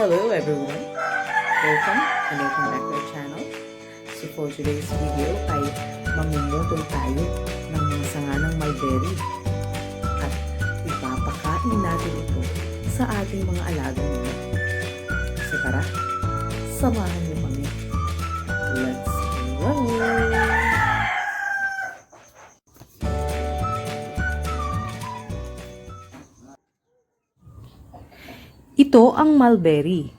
Hello everyone! Welcome and welcome back to our channel. So for today's video ay mamumutol tayo ng mga sanga ng mulberry at ipapakain natin ito sa ating mga alagang nila. So tara, samahan niyo kami. Let's go! Ito ang mulberry,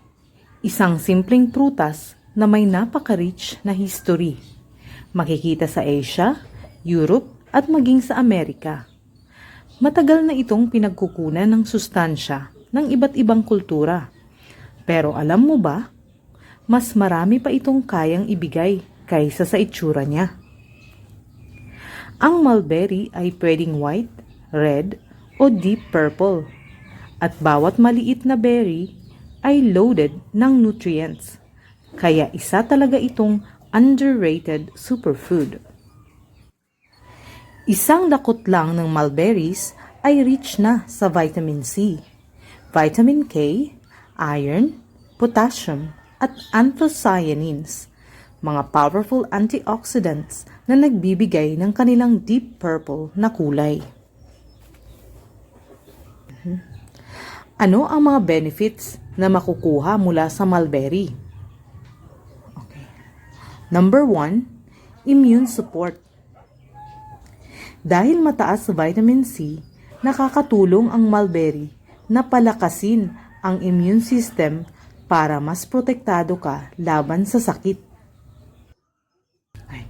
isang simpleng prutas na may napaka-rich na history. Makikita sa Asia, Europe at maging sa Amerika. Matagal na itong pinagkukunan ng sustansya ng iba't ibang kultura. Pero alam mo ba, mas marami pa itong kayang ibigay kaysa sa itsura niya. Ang mulberry ay pwedeng white, red o deep purple. At bawat maliit na berry ay loaded ng nutrients. Kaya isa talaga itong underrated superfood. Isang dakot lang ng mulberries ay rich na sa vitamin C, vitamin K, iron, potassium, at anthocyanins, mga powerful antioxidants na nagbibigay ng kanilang deep purple na kulay. Ano ang mga benefits na makukuha mula sa mulberry? Okay. Number 1, immune support. Dahil mataas sa vitamin C, nakakatulong ang mulberry na palakasin ang immune system para mas protektado ka laban sa sakit. Okay.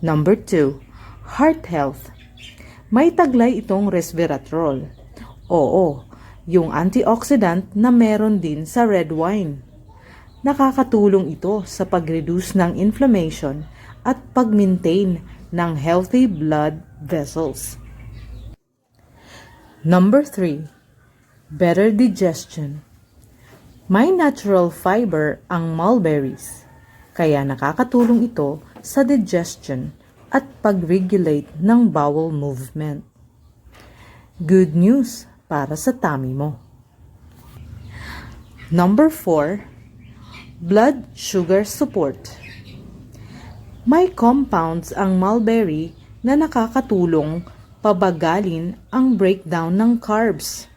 Number 2, heart health. May taglay itong resveratrol. Oo, yung antioxidant na meron din sa red wine. Nakakatulong ito sa pag-reduce ng inflammation at pag-maintain ng healthy blood vessels. Number 3, better digestion. May natural fiber ang mulberries, kaya nakakatulong ito sa digestion at pag-regulate ng bowel movement. Good news para sa tummy mo. Number 4, blood sugar support. May compounds ang mulberry na nakakatulong pabagalin ang breakdown ng carbs.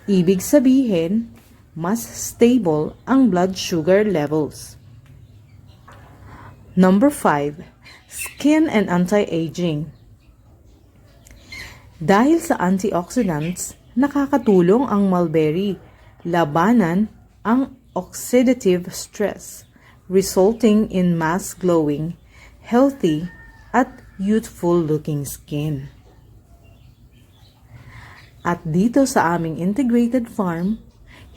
Ibig sabihin, mas stable ang blood sugar levels. Number 5, skin and anti-aging. Dahil sa antioxidants, nakakatulong ang mulberry labanan ang oxidative stress, resulting in mass glowing, healthy, at youthful-looking skin. At dito sa aming integrated farm,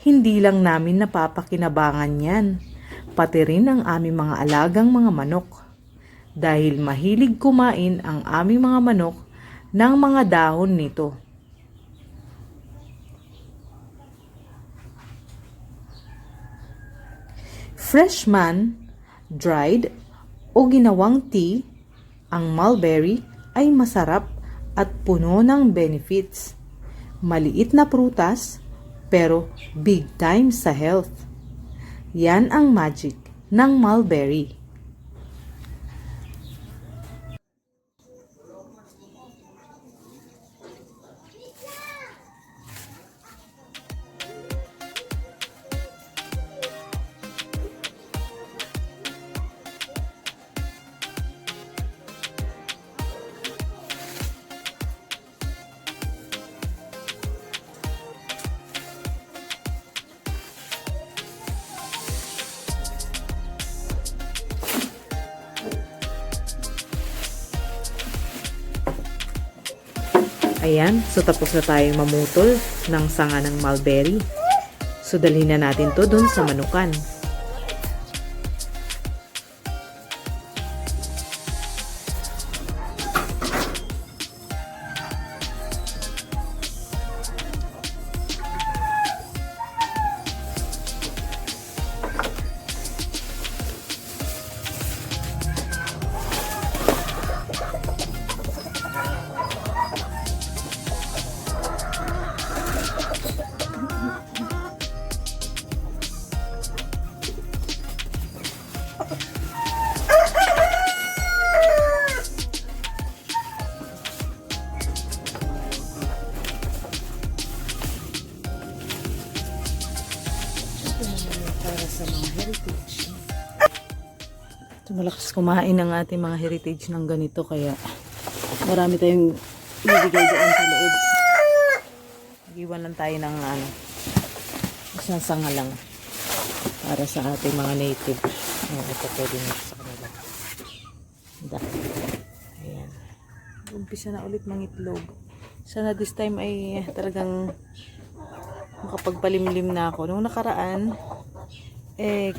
hindi lang namin napapakinabangan yan, pati rin ang aming mga alagang mga manok. Dahil mahilig kumain ang aming mga manok ng mga dahon nito. Fresh man, dried, o ginawang tea, ang mulberry ay masarap at puno ng benefits. Maliit na prutas, pero big time sa health. Yan ang magic ng mulberry. Ayan, so tapos na tayong mamutol ng sanga ng mulberry. So dalhin na natin to dun sa manukan. malakas kumain ng ating mga heritage ng ganito, kaya marami tayong ibigay doon sa loob. Iwan lang tayo ng isang sanga lang para sa ating mga native. Ito pwede nito sa kanila. Ayan. Umpisa na ulit mangitlog. Sana this time ay talagang makapagpalimlim na ako. Nung nakaraan,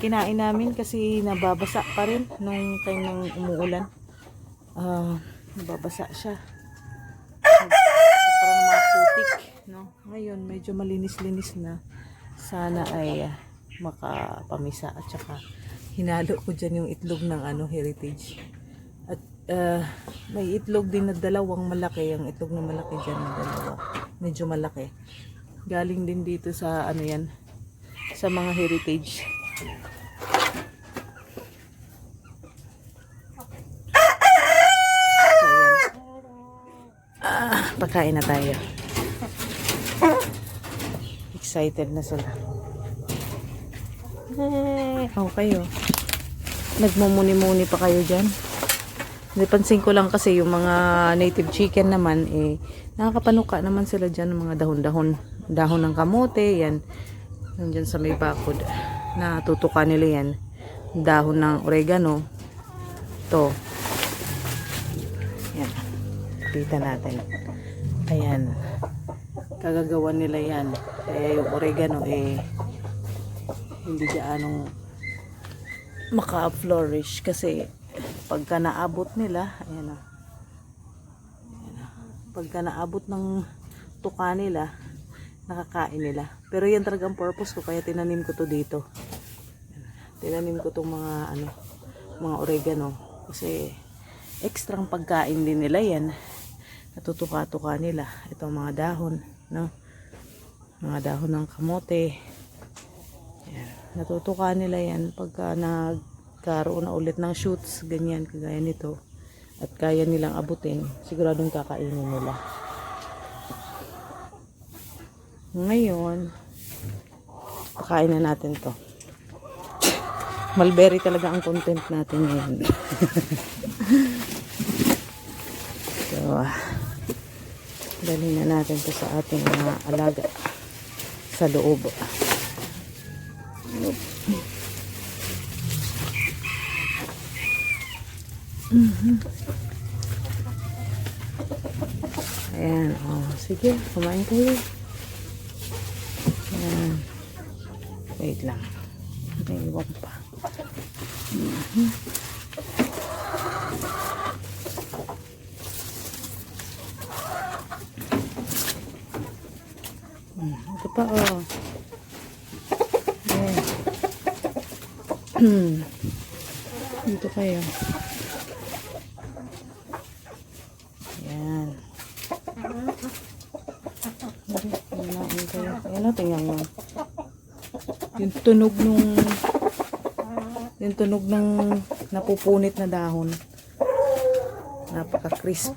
kinain namin kasi nababasa pa rin nung time ng umuulan. Nababasa siya. Parang mga putik, no? Ngayon, medyo malinis-linis na. Sana ay makapamisa at saka hinalo ko dyan yung itlog ng heritage. At may itlog din na dalawang malaki. Ang itlog na malaki dyan na dalawa. Medyo malaki. Galing din dito sa yan, sa mga heritage. Pagkain na tayo. Excited na sila. Kayo. Nagmumuni-muni pa kayo dyan. Napansin ko lang kasi yung mga native chicken naman, nakakapanuka naman sila dyan ng mga dahon-dahon. Dahon ng kamote, yan. Nandyan sa may bakod. Natutuka nila yan. Dahon ng oregano. Ito. Yan. Kita natin. Ayan. Kagagawan nila yan. Kaya yung oregano hindi gaanong maka-flourish kasi pagka naabot nila, ayan o. Pagka naabot ng tuka nila, nakakain nila. Pero yan talaga ang purpose ko, kaya tinanim ko to dito. Tinanim ko tong mga oregano kasi ekstrang pagkain din nila yan. Natutuka-tuka nila itong mga dahon, no? Mga dahon ng kamote. Ayan. Natutuka nila yan pagka nagkaroon na ulit ng shoots, ganyan, kagaya nito. At kaya nilang abutin, siguradong kakainin nila. Ngayon, pakain na natin to. Mulberry talaga ang content natin ngayon. So, dali na natin to sa ating mga alaga sa loob. Ayan, sige, kumain kayo. Ayan. Wait lang. May iwan pa. Ito pa, Ayan. Dito kayo. Ayan. Ayan o, tingnan mo. Yung tunog ng napupunit na dahon. Napaka-crisp.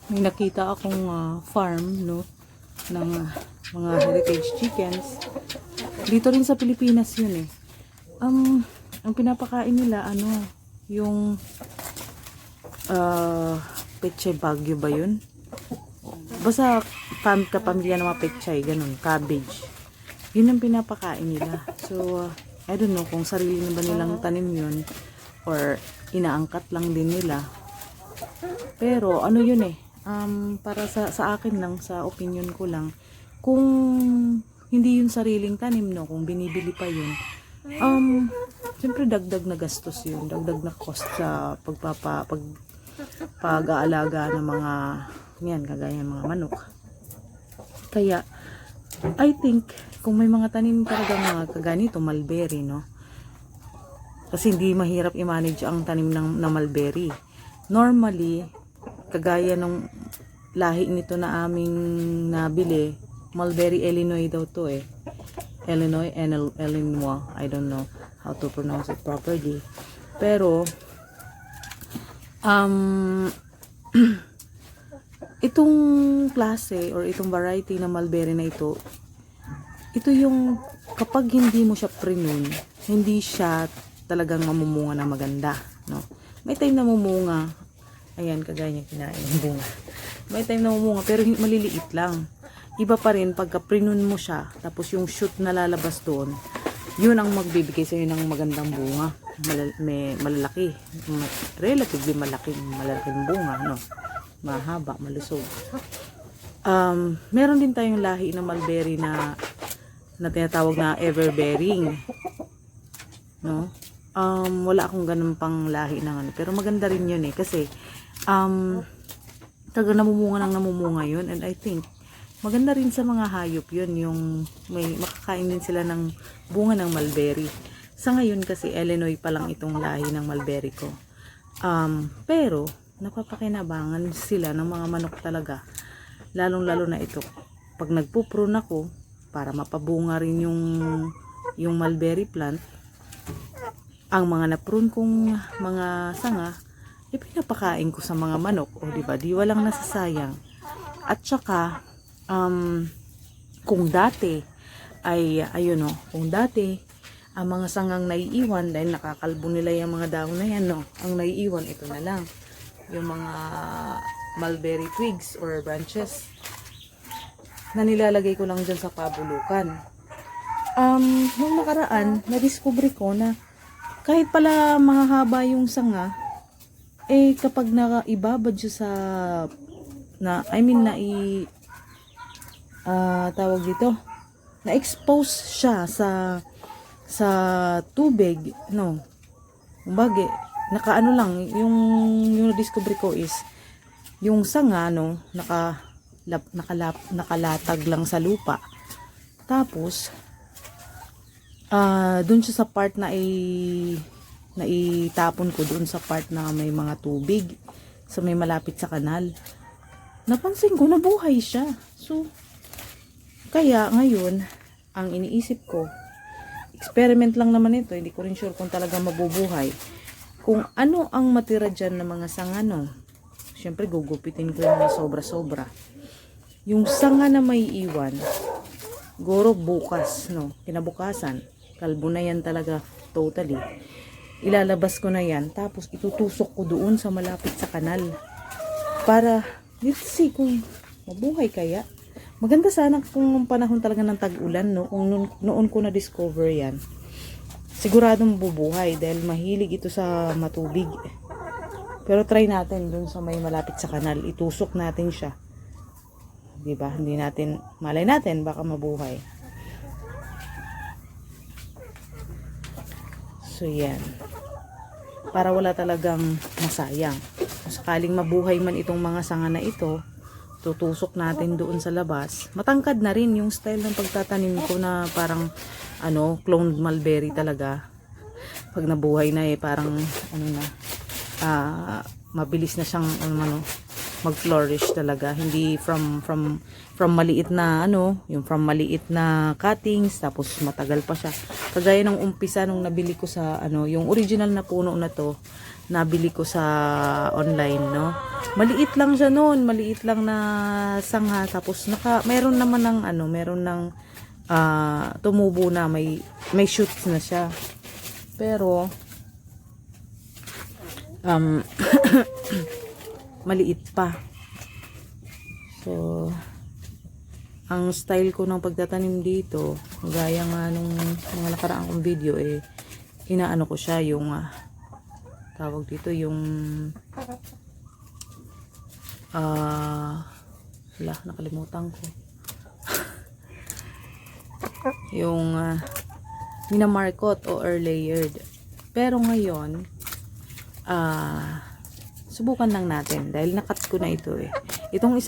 May nakita akong farm, no, ng mga heritage chickens. Dito rin sa Pilipinas yun eh. Ang pinapakain nila, yung pechay bagyo ba yun? Basta kapamilya ng mga pechay, ganun, cabbage. Yun ang pinapakain nila. So, I don't know kung sarili na ba nilang tanim yun or inaangkat lang din nila. Pero ano yun para sa akin lang, sa opinion ko lang, kung hindi yun sariling tanim, no? Kung binibili pa yun, siyempre dagdag na gastos yun, dagdag na cost sa pag-aalaga ng mga, yan, kagaya ng mga manok. Kaya, I think, kung may mga tanim talaga mga kaganito, mulberry, no? Kasi hindi mahirap i-manage ang tanim na mulberry. Normally, kagaya nung lahi nito na aming nabili, mulberry Illinois daw to eh. Illinois, Illinois, I don't know how to pronounce it properly. Pero, itong klase or itong variety na mulberry na ito yung kapag hindi mo siya prunun, hindi siya talagang mamumunga na maganda, no? May time na mamumunga, ayan, kagaya niya kinain ng bunga. May time na mamumunga, pero maliliit lang. Iba pa rin pagka prunun mo siya, tapos yung shoot na lalabas doon, yun ang magbibigay sa'yo ng magandang bunga. Malalaki, relatively malaking bunga, no? Mahaba, malusog. Meron din tayong lahi ng mulberry na tinatawag na everbearing, no? Wala akong ganun pang lahi ng ano, pero maganda rin yun eh, kasi taga namumunga yun, and I think maganda rin sa mga hayop yun, yung may makakain din sila ng bunga ng mulberry. Sa ngayon kasi Illinois pa lang itong lahi ng mulberry ko, pero napapakinabangan sila ng mga manok talaga, lalong-lalo na ito pag nagpuprune ako para mapabunga rin yung mulberry plant. Ang mga naprune kong mga sanga, ipinapakain ko sa mga manok, o diba, di walang nasasayang. At saka kung dati ay ayun, no, kung dati ang mga sangang naiiwan dahil nakakalbo nila yung mga dahon na yan, no, ang naiiwan ito na lang, yung mga mulberry twigs or branches na nilalagay ko lang dyan sa pabulukan. Nung nakaraan, na-discover ko na kahit pala mahahaba yung sanga, eh kapag naibabad siya sa tawag dito, na-expose siya sa tubig, no, kumbaga nakaano lang, yung discovery ko is yung sanga, no, nakalatag lang sa lupa, tapos dun siya sa part na itapon ko dun sa part na may mga tubig, sa may malapit sa kanal. Napansin ko nabuhay siya. So kaya ngayon ang iniisip ko, experiment lang naman ito, hindi ko rin sure kung talaga mabubuhay, kung ano ang matira dyan ng mga sanga, no. Syempre gugupitin ko yung sobra-sobra. Yung sanga na may iwan, guro bukas, no, kinabukasan, kalbo na yan talaga totally. Ilalabas ko na yan, tapos itutusok ko doon sa malapit sa kanal para let's see kung mabuhay kaya. Maganda sana kung panahon talaga ng tag-ulan, no, kung noon ko na discover yan, siguradong bubuhay dahil mahilig ito sa matubig. Pero try natin doon sa may malapit sa kanal, itusok natin siya, diba? Hindi natin, malay natin baka mabuhay. So yan, para wala talagang masayang. Kung sakaling mabuhay man itong mga sanga na ito, tutusok natin doon sa labas. Matangkad na rin yung style ng pagtatanim ko, na parang cloned mulberry talaga. Pag nabuhay na parang mabilis na siyang mag-flourish talaga. Hindi from maliit na yung from maliit na cuttings tapos matagal pa siya. Kagaya nung umpisa nung nabili ko sa yung original na puno na to, nabili ko sa online, no. Maliit lang siya noon, maliit lang na sangha, tapos meron naman ng meron ng tumubo na, may shoots na siya. Pero maliit pa. So ang style ko ng pagtatanim dito, gaya nga nung mga nakaraang kong video, inaano ko siya, yung tawag dito, yung nakalimutan ko. yung minamarkot o layered. Pero ngayon, subukan lang natin dahil nakat ko na ito eh. Itong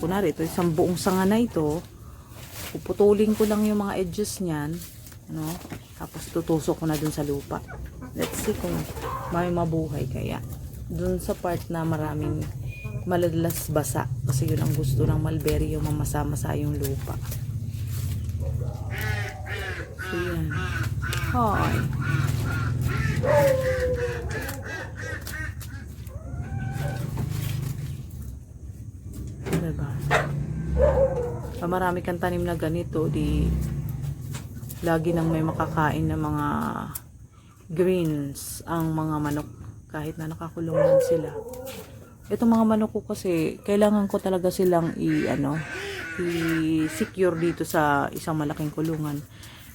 kunwari, ito isang buong sanga na ito, puputulin ko lang yung mga edges niyan, no? Tapos tutusok ko na dun sa lupa. Let's see kung may mabuhay kaya. Dun sa part na maraming maladalas basa, kasi yun ang gusto ng mulberry, yung mamasa-masa yung lupa. So yan. Hi. Diba? Marami kang tanim na ganito, di lagi nang may makakain na mga greens ang mga manok kahit na nakakulungan sila. Itong mga manok ko kasi kailangan ko talaga silang i-secure dito sa isang malaking kulungan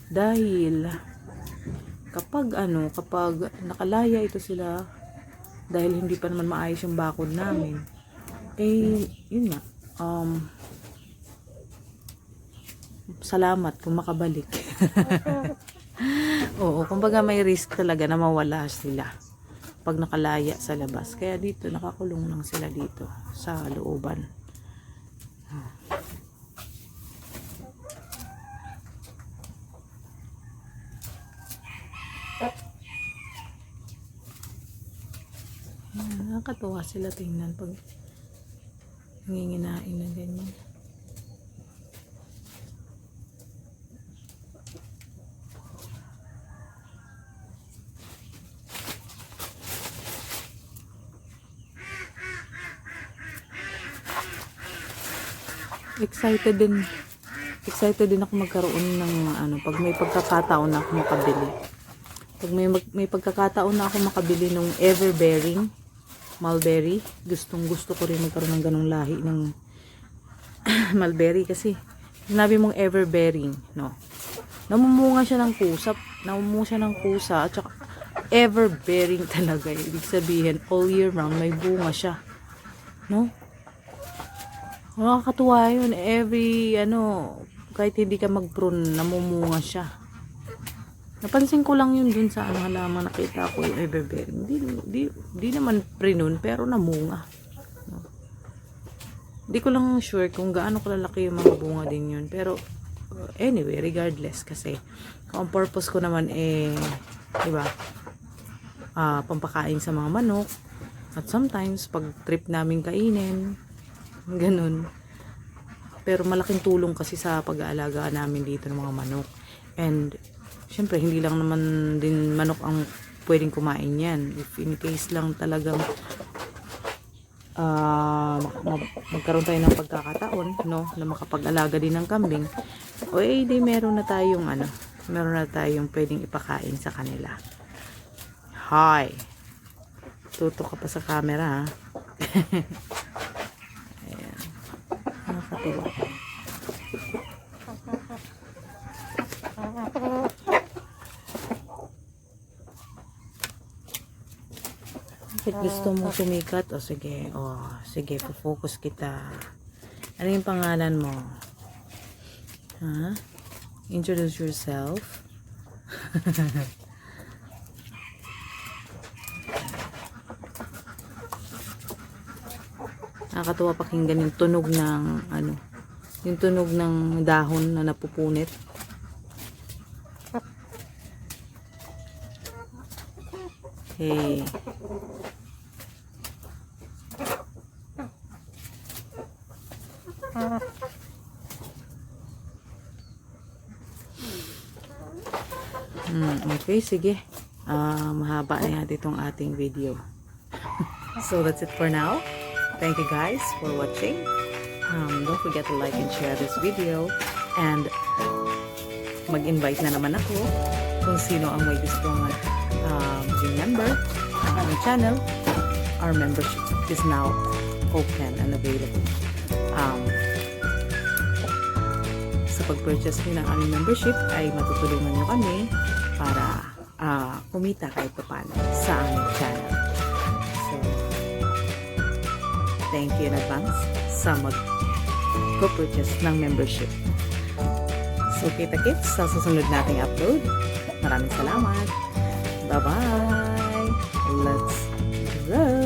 dahil kapag nakalaya ito sila, dahil hindi pa naman maayos yung bakod namin, yun nga, salamat kung makabalik. Oo, kumbaga may risk talaga na mawala sila pag nakalaya sa labas. Kaya dito, nakakulong lang sila dito sa looban. Nakakatuwa sila tingnan pag nanginginain na ganyan. Excited din ako magkaroon ng pag may pagkakataon na ako makabili. Pag may pagkakataon na ako makabili ng everbearing mulberry, gusto ko rin magkaroon ng ganung lahi ng mulberry kasi sinabi mong everbearing, no? Namumunga siya ng kusa at saka everbearing talaga. Ibig sabihin all year round may bunga siya, no? Nakakatuwa yun. Kahit hindi ka mag-prune, namumunga siya. Napansin ko lang yun dun sa halaman, nakita ko yung everbearing. Di naman prinun, pero namunga. Hindi ko lang sure kung gaano kalalaki yung mga bunga din yun. Pero, anyway, regardless kasi, kung ang purpose ko naman diba, pampakain sa mga manok. At sometimes, pag trip namin kainin, ganun. Pero malaking tulong kasi sa pag-aalaga namin dito ng mga manok. And syempre hindi lang naman din manok ang pwedeng kumain yan. If in case lang talagang magkaroon tayo ng pagkakataon, no, na makapag-alaga din ng kambing, di meron na tayong pwedeng ipakain sa kanila. Hi. Tutok ka pa sa camera, ha? Nakakatuwa. Bakit gusto mo sumikat? Sige, focus kita. Ano yung pangalan mo? Introduce yourself. Nakakatuwa pakinggan yung tunog ng yung tunog ng dahon na napupunit. Okay. Okay, sige. Mahaba na yata itong ating video. So that's it for now. Thank you guys for watching. Don't forget to like and share this video. And mag-invite na naman ako kung sino ang may gustong maging member ng channel. Our membership is now open and available. Sa pag-purchase nyo ng aming membership ay matutulungan nyo kami para kumita kahit paano sa aming channel. So, thank you in advance sa mag-purchase ng membership. So, kita-kits sa susunod nating upload. Maraming salamat. Bye-bye! Let's go!